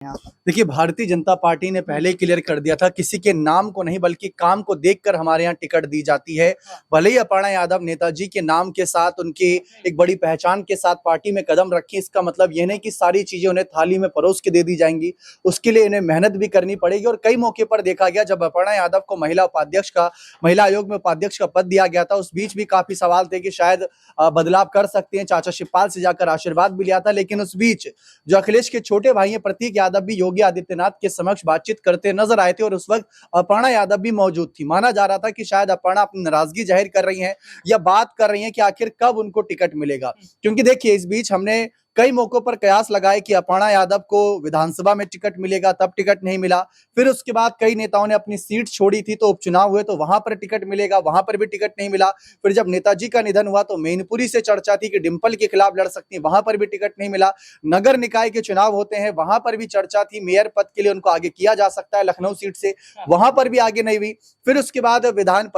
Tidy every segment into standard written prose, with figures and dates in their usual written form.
देखिए, भारतीय जनता पार्टी ने पहले ही क्लियर कर दिया था, किसी के नाम को नहीं बल्कि काम को देखकर हमारे यहाँ टिकट दी जाती है। भले ही अपर्णा यादव नेताजी के नाम के साथ, उनकी एक बड़ी पहचान के साथ पार्टी में कदम रखी, इसका मतलब यह नहीं कि सारी चीजें उन्हें थाली में परोस के दे दी जाएंगी। उसके लिए इन्हें मेहनत भी करनी पड़ेगी। और कई मौके पर देखा गया, जब अपर्णा यादव को महिला आयोग में उपाध्यक्ष का पद दिया गया था, उस बीच भी काफी सवाल थे कि शायद बदलाव कर सकते हैं। चाचा शिवपाल से जाकर आशीर्वाद भी लिया था, लेकिन उस बीच जो अखिलेश के छोटे भाई हैं प्रतीक यादव भी योगी आदित्यनाथ के समक्ष बातचीत करते नजर आए थे। और उस वक्त अपर्णा यादव भी मौजूद थी। माना जा रहा था कि शायद अपर्णा अपनी नाराजगी जाहिर कर रही हैं या बात कर रही हैं कि आखिर कब उनको टिकट मिलेगा। क्योंकि देखिए, इस बीच हमने कई मौकों पर कयास लगाए कि अपर्णा यादव को विधानसभा में टिकट मिलेगा, तब टिकट नहीं मिला। फिर उसके बाद कई नेताओं ने अपनी सीट छोड़ी थी, तो उपचुनाव हुए तो वहां पर टिकट मिलेगा, वहां पर भी टिकट नहीं मिला। फिर जब नेताजी का निधन हुआ तो मैनपुरी से चर्चा थी कि डिंपल के खिलाफ लड़ सकती है, वहां पर भी टिकट नहीं मिला। नगर निकाय के चुनाव होते हैं, वहां पर भी चर्चा थी, मेयर पद के लिए उनको आगे किया जा सकता है लखनऊ सीट से, वहां पर भी आगे नहीं हुई। फिर उसके बाद विधान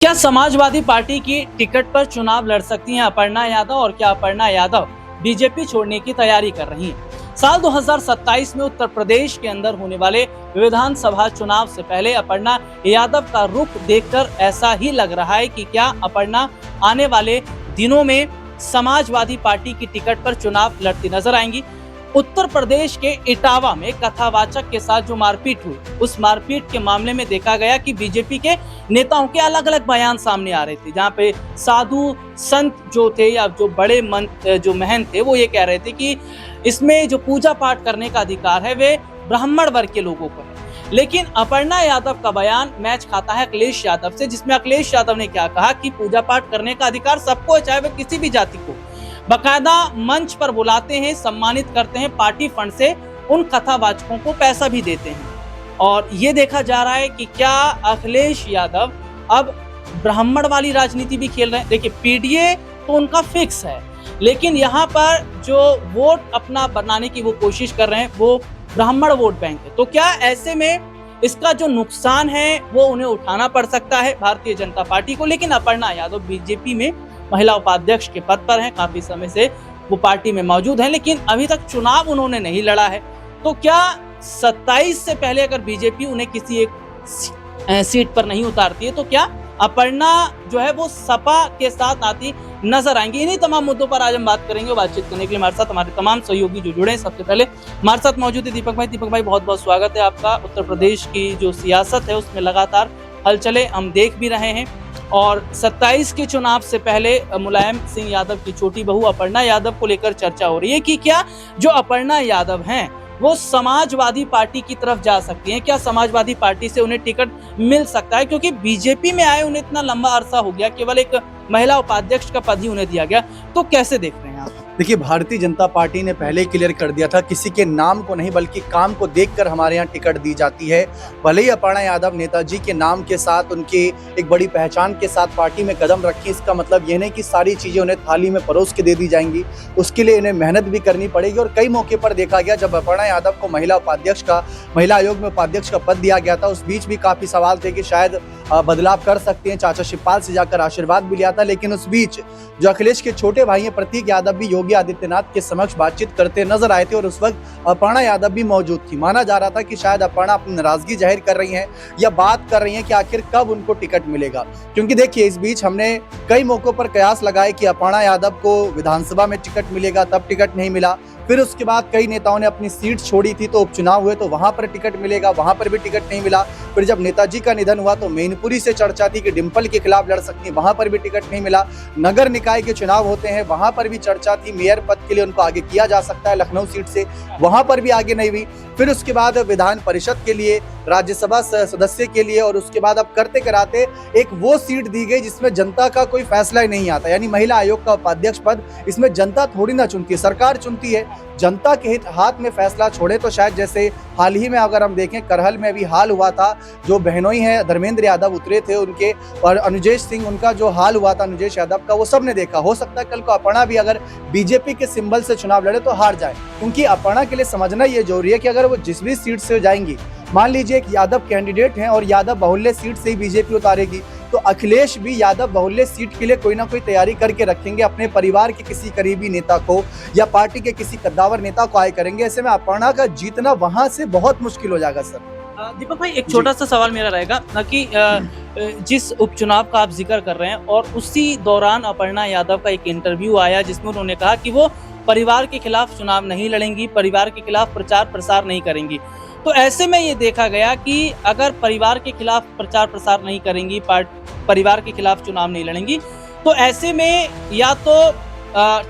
क्या समाजवादी पार्टी की टिकट पर चुनाव लड़ सकती हैं अपर्णा यादव, और क्या अपर्णा यादव बीजेपी छोड़ने की तैयारी कर रही हैं? साल 2027 में उत्तर प्रदेश के अंदर होने वाले विधानसभा चुनाव से पहले अपर्णा यादव का रुख देखकर ऐसा ही लग रहा है कि क्या अपर्णा आने वाले दिनों में समाजवादी पार्टी की टिकट पर चुनाव लड़ती नजर आएंगी। उत्तर प्रदेश के इटावा में कथावाचक के साथ जो मारपीट हुई, उस मारपीट के मामले में देखा गया कि बीजेपी के नेताओं के अलग अलग बयान सामने आ रहे थे, जहां पे साधु संत जो थे या जो बड़े जो महंत थे, वो ये कह रहे थे कि इसमें जो पूजा पाठ करने का अधिकार है वे ब्राह्मण वर्ग के लोगों को है। लेकिन अपर्णा यादव का बयान मैच खाता है अखिलेश यादव से, जिसमें अखिलेश यादव ने क्या कहा कि पूजा पाठ करने का अधिकार सबको है, चाहे वह किसी भी जाति को। बाकायदा मंच पर बुलाते हैं, सम्मानित करते हैं, पार्टी फंड से उन कथावाचकों को पैसा भी देते हैं। और ये देखा जा रहा है कि क्या अखिलेश यादव अब ब्राह्मण वाली राजनीति भी खेल रहे हैं। देखिए, पीडीए तो उनका फिक्स है, लेकिन यहाँ पर जो वोट अपना बनाने की वो कोशिश कर रहे हैं, वो ब्राह्मण वोट बैंक है। तो क्या ऐसे में इसका जो नुकसान है वो उन्हें उठाना पड़ सकता है भारतीय जनता पार्टी को। लेकिन अपर्णा यादव बीजेपी में महिला उपाध्यक्ष के पद पर हैं, काफी समय से वो पार्टी में मौजूद हैं, लेकिन अभी तक चुनाव उन्होंने नहीं लड़ा है। तो क्या 27 से पहले अगर बीजेपी उन्हें किसी एक सीट पर नहीं उतारती है, तो क्या अपर्णा जो है वो सपा के साथ आती नजर आएंगी? इन्हीं तमाम मुद्दों पर आज हम बात करेंगे। बातचीत करने के लिए हमारे साथ हमारे तमाम सहयोगी जो जुड़े हैं, सबसे पहले हमारे साथ मौजूद है दीपक भाई। दीपक भाई, बहुत बहुत स्वागत है आपका। उत्तर प्रदेश की जो सियासत है उसमें लगातार हलचलें हम देख भी रहे हैं, और 27 के चुनाव से पहले मुलायम सिंह यादव की छोटी बहू अपर्णा यादव को लेकर चर्चा हो रही है कि क्या जो अपर्णा यादव हैं वो समाजवादी पार्टी की तरफ जा सकती हैं। क्या समाजवादी पार्टी से उन्हें टिकट मिल सकता है? क्योंकि बीजेपी में आए उन्हें इतना लंबा अरसा हो गया, केवल एक महिला उपाध्यक्ष का पद ही उन्हें दिया गया। तो कैसे देख रहे हैं आप? देखिए, भारतीय जनता पार्टी ने पहले ही क्लियर कर दिया था, किसी के नाम को नहीं बल्कि काम को देखकर हमारे यहाँ टिकट दी जाती है। भले ही अपर्णा यादव नेताजी के नाम के साथ, उनकी एक बड़ी पहचान के साथ पार्टी में कदम रखी, इसका मतलब यह नहीं कि सारी चीजें उन्हें थाली में परोस के दे दी जाएंगी। उसके लिए इन्हें मेहनत भी करनी पड़ेगी। और कई मौके पर देखा गया, जब अपर्णा यादव को महिला आयोग में उपाध्यक्ष का पद दिया गया था, उस बीच भी काफी सवाल थे कि शायद बदलाव कर सकते हैं। चाचा शिवपाल से जाकर आशीर्वाद भी लिया था, लेकिन उस बीच जो अखिलेश के छोटे भाई हैं प्रतीक यादव भी योगी आदित्यनाथ के समक्ष बातचीत करते नजर आए थे। और उस वक्त अपर्णा यादव भी मौजूद थी। माना जा रहा था कि शायद अपर्णा अपनी नाराजगी जाहिर कर रही हैं या बात कर रही हैं कि आखिर कब उनको टिकट मिलेगा। क्योंकि देखिए, इस बीच हमने कई मौकों पर कयास लगाए कि अपर्णा यादव को विधानसभा में टिकट मिलेगा, तब टिकट नहीं मिला। फिर उसके बाद कई नेताओं ने अपनी सीट छोड़ी थी, तो उपचुनाव हुए तो वहां पर टिकट मिलेगा, वहां पर भी टिकट नहीं मिला। फिर जब नेताजी का निधन हुआ तो मैनपुरी से चर्चा थी कि डिंपल के खिलाफ लड़ सकती है, वहां पर भी टिकट नहीं मिला। नगर निकाय के चुनाव होते हैं, वहां पर भी चर्चा थी, मेयर पद के लिए उनको आगे किया जा सकता है लखनऊ सीट से, वहां पर भी आगे नहीं हुई। फिर उसके बाद विधान परिषद के लिए, राज्यसभा सदस्य के लिए, और उसके बाद अब करते कराते एक वो सीट दी गई जिसमें जनता का कोई फैसला ही नहीं आता, यानी महिला आयोग का उपाध्यक्ष पद। इसमें जनता थोड़ी ना चुनती है, सरकार चुनती है। जनता के हाथ में फैसला छोड़े तो शायद, जैसे हाल ही में अगर हम देखें, करहल में भी हाल हुआ था, जो बहनोई हैं धर्मेंद्र यादव उतरे थे उनके, और अनुजेश सिंह, उनका जो हाल हुआ था अनुजेश यादव का, वो सबने देखा। हो सकता है कल को अपर्णा भी अगर बीजेपी के सिंबल से चुनाव लड़े तो हार जाए। क्योंकि अपर्णा के लिए समझना ये जरूरी है कि अगर वो जिस भी सीट से जाएंगी, मान लीजिए एक यादव कैंडिडेट हैं और यादव बाहुल्य सीट से ही बीजेपी उतारेगी, तो अखिलेश भी यादव बहुल्य सीट के लिए कोई ना कोई तैयारी करके रखेंगे, अपने परिवार के किसी करीबी नेता को या पार्टी के किसी कद्दावर नेता को आए करेंगे। ऐसे में अपर्णा का जीतना वहां से बहुत मुश्किल हो जाएगा सर। दीपक भाई, एक छोटा सा सवाल मेरा रहेगा ना कि जिस उपचुनाव का आप जिक्र कर रहे हैं और उसी दौरान अपर्णा यादव का एक इंटरव्यू आया जिसमें उन्होंने कहा कि वो परिवार के खिलाफ चुनाव नहीं लड़ेंगी, परिवार के खिलाफ प्रचार प्रसार नहीं करेंगी। तो ऐसे में ये देखा गया कि अगर परिवार के खिलाफ प्रचार प्रसार नहीं करेंगी, परिवार के खिलाफ चुनाव नहीं लड़ेंगी, तो ऐसे में या तो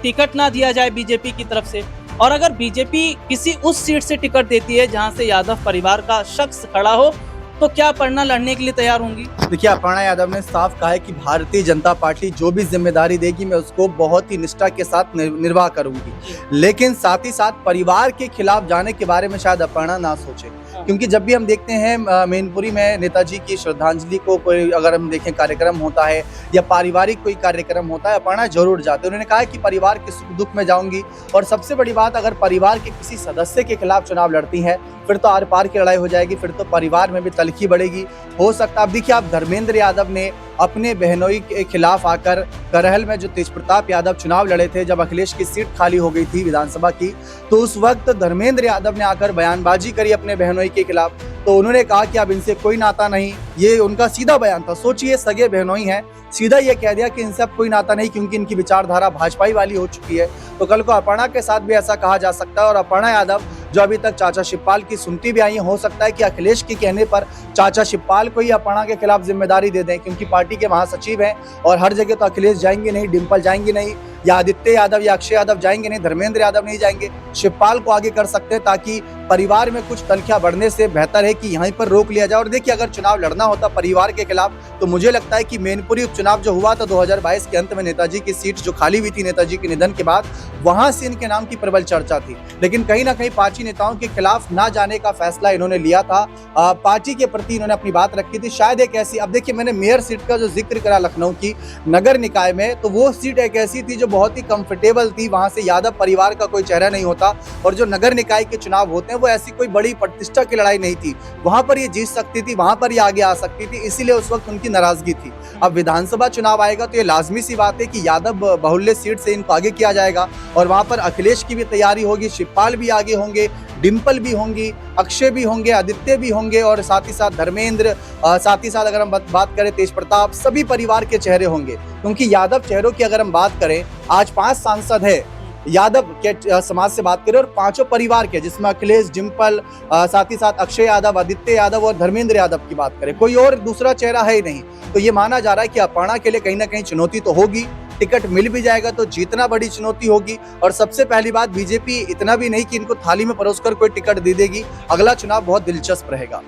टिकट ना दिया जाए बीजेपी की तरफ से, और अगर बीजेपी किसी उस सीट से टिकट देती है जहां से यादव परिवार का शख्स खड़ा हो, तो क्या अपर्णा लड़ने के लिए तैयार होंगी? देखिए, अपर्णा यादव ने साफ कहा है कि भारतीय जनता पार्टी जो भी जिम्मेदारी देगी मैं उसको बहुत ही निष्ठा के साथ निर्वाह करूंगी, लेकिन साथ ही साथ परिवार के खिलाफ जाने के बारे में शायद अपर्णा ना सोचे, क्योंकि जब भी हम देखते हैं मैनपुरी में नेताजी की श्रद्धांजलि को कोई अगर हम देखें कार्यक्रम होता है या पारिवारिक कोई कार्यक्रम होता है, अपर्णा जरूर जाते हैं। उन्होंने कहा कि परिवार के सुख दुख में जाऊंगी, और सबसे बड़ी बात, अगर परिवार के किसी सदस्य के खिलाफ चुनाव लड़ती है फिर तो आर पार की लड़ाई हो जाएगी, फिर तो परिवार में भी तलखी बढ़ेगी। हो सकता है, अब देखिए, आप धर्मेंद्र यादव ने अपने बहनोई के खिलाफ आकर करहल में जो तेजप्रताप यादव चुनाव लड़े थे, जब अखिलेश की सीट खाली हो गई थी विधानसभा की, तो उस वक्त धर्मेंद्र यादव ने आकर बयानबाजी करी अपने बहनोई के खिलाफ। तो उन्होंने कहा कि अब इनसे कोई नाता नहीं, ये उनका सीधा बयान था। सोचिए, सगे बहनोई हैं, सीधा ये कह दिया कि इनसे अब कोई नाता नहीं क्योंकि इनकी विचारधारा भाजपाई वाली हो चुकी है। तो कल को अपर्णा के साथ भी ऐसा कहा जा सकता है, और अपर्णा यादव जो अभी तक चाचा शिवपाल की सुनती भी आई है, हो सकता है कि अखिलेश के कहने पर चाचा शिवपाल को ही अपर्णा के खिलाफ जिम्मेदारी दे दें, क्योंकि पार्टी के महासचिव हैं और हर जगह तो अखिलेश जाएंगे नहीं, डिम्पल जाएंगे नहीं, या आदित्य यादव या अक्षय यादव जाएंगे नहीं, धर्मेंद्र यादव नहीं जाएंगे, शिवपाल को आगे कर सकते हैं, ताकि परिवार में कुछ तलखियां बढ़ने से बेहतर है कि यहीं पर रोक लिया जाए। और देखिए, अगर चुनाव लड़ना होता परिवार के खिलाफ, तो मुझे लगता है कि मैनपुरी उपचुनाव जो हुआ था 2022 के अंत में, नेताजी की सीट जो खाली हुई थी नेताजी के निधन के बाद, वहां से इनके नाम की प्रबल चर्चा थी, लेकिन कहीं ना कहीं पार्टी नेताओं के खिलाफ ना जाने का फैसला इन्होंने लिया था। पार्टी के प्रति इन्होंने अपनी बात रखी थी। शायद एक ऐसी, अब देखिए, मैंने मेयर सीट का जो जिक्र करा लखनऊ की नगर निकाय में, तो वो सीट एक ऐसी थी जो बहुत ही कंफर्टेबल थी, वहां से यादव परिवार का कोई चेहरा नहीं होता, और जो नगर निकाय के चुनाव होते हैं वो ऐसी कोई बड़ी प्रतिष्ठा की लड़ाई नहीं थी, वहां पर ये जीत सकती थी, वहां पर ये आगे आ सकती थी, इसीलिए उस वक्त उनकी नाराजगी थी। अब विधानसभा चुनाव आएगा तो ये लाजमी सी बात है कि यादव बहुल्य सीट से इनको आगे किया जाएगा, और वहां पर अखिलेश की भी तैयारी होगी, शिवपाल भी आगे होंगे, डिम्पल भी होंगी, अक्षय भी होंगे, आदित्य भी होंगे, और साथ ही साथ धर्मेंद्र, साथ ही साथ अगर हम बात करें तेजप्रताप, सभी परिवार के चेहरे होंगे। क्योंकि यादव चेहरों की अगर हम बात करें, आज 5 सांसद है यादव के समाज से बात करें, और 5 परिवार के, जिसमें अखिलेश, डिम्पल, साथ ही साथ अक्षय यादव, आदित्य यादव और धर्मेंद्र यादव की बात करें, कोई और दूसरा चेहरा है ही नहीं। तो ये माना जा रहा है कि अपर्णा के लिए कहीं ना कहीं चुनौती तो होगी, टिकट मिल भी जाएगा तो जीतना बड़ी चुनौती होगी। और सबसे पहली बात, बीजेपी इतना भी नहीं कि इनको थाली में परोसकर कोई टिकट दे देगी, अगला चुनाव बहुत दिलचस्प रहेगा।